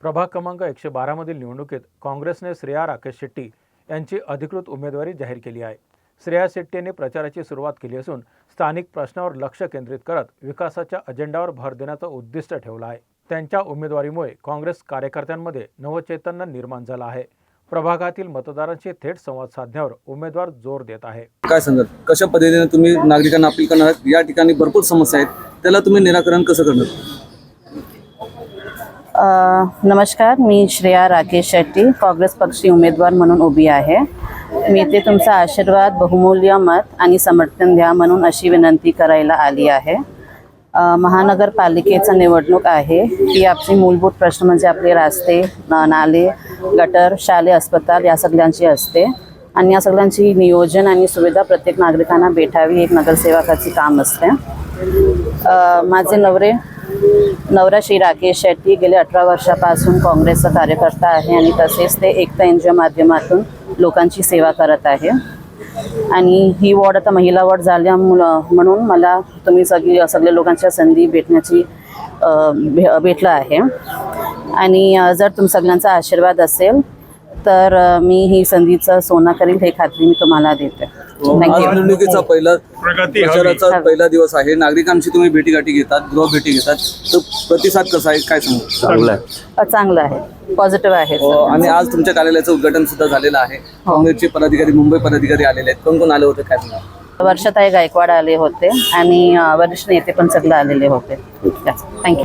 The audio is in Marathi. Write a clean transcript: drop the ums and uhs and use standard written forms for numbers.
प्रभाग क्रमांक 112 मधील निवडणुकीत काँग्रेसने श्रेया राकेश शेट्टी यांची अधिकृत उमेदवारी जाहीर केली आहे। श्रेया शेट्टी यांनी प्रचाराची सुरुवात केली असून स्थानिक प्रश्नावर लक्ष केंद्रित करत विकासाच्या अजेंडावर भर देण्याचं उद्दिष्ट ठेवलं आहे। त्यांच्या उमेदवारीमुळे काँग्रेस कार्यकर्त्यांमध्ये नवचैतन्य निर्माण झालं आहे। प्रभागातील मतदारांशी थेट संवाद साधण्यावर उमेदवार जोर देत आहे। काय सांगाल, कशा पद्धतीने तुम्ही नागरिकांना अपील करणार आहात? या ठिकाणी भरपूर समस्या आहेत, त्याला तुम्ही निराकरण कसं करणार? नमस्कार, मी श्रेया राकेश शेट्टी काँग्रेस पक्षी उमेदवार म्हणून उभी आहे। मी ते तुमचा आशीर्वाद, बहुमूल्य मत आणि समर्थन द्या म्हणून अशी विनंती करायला आली आहे। महानगरपालिकेचा निवडणूक आहे ती आपली मूलभूत प्रश्न म्हणजे आपले रस्ते, नाले, गटर, शालेय, अस्पताल या सगळ्यांची असते आणि या सगळ्यांची नियोजन आणि सुविधा प्रत्येक नागरिकांना भेटावी एक नगरसेवकाची काम असते। माझे नवरा श्री राकेश शेट्टी गेले 18 वर्षापासून काँग्रेसचा कार्यकर्ता आहे आणि तसेच ते एकता एनजीओ माध्यमातून लोकांची सेवा करत आहे आणि ही वॉर्ड आता महिला वॉर्ड झाल्यामुळं म्हणून मला तुम्ही सगळे लोकांच्या संधी भेटण्याची भेटला आहे आणि जर सगळ्यांचा आशीर्वाद असेल तर मी ही संधीचं सोनं करील हे खात्री मी तुम्हाला देते। निवडणुकीचा प्रचाराचा पहिला दिवस आहे, नागरिकांशी तुम्ही भेटीगाठी घेतात, गृह भेटी घेतात, तर प्रतिसाद कसा आहे, काय सांगू? चांगला आहे, पॉझिटिव्ह आहे। आणि आज तुमच्या कार्यालयाचं उद्घाटन सुद्धा झालेलं आहे। काँग्रेसचे पदाधिकारी, मुंबई पदाधिकारी आलेले आहेत, कोण कोण आले होते, काय सांगा? वर्षाताई गायकवाड आले होते आणि वरिष्ठ नेते पण सगळे आलेले होते। थँक्यू।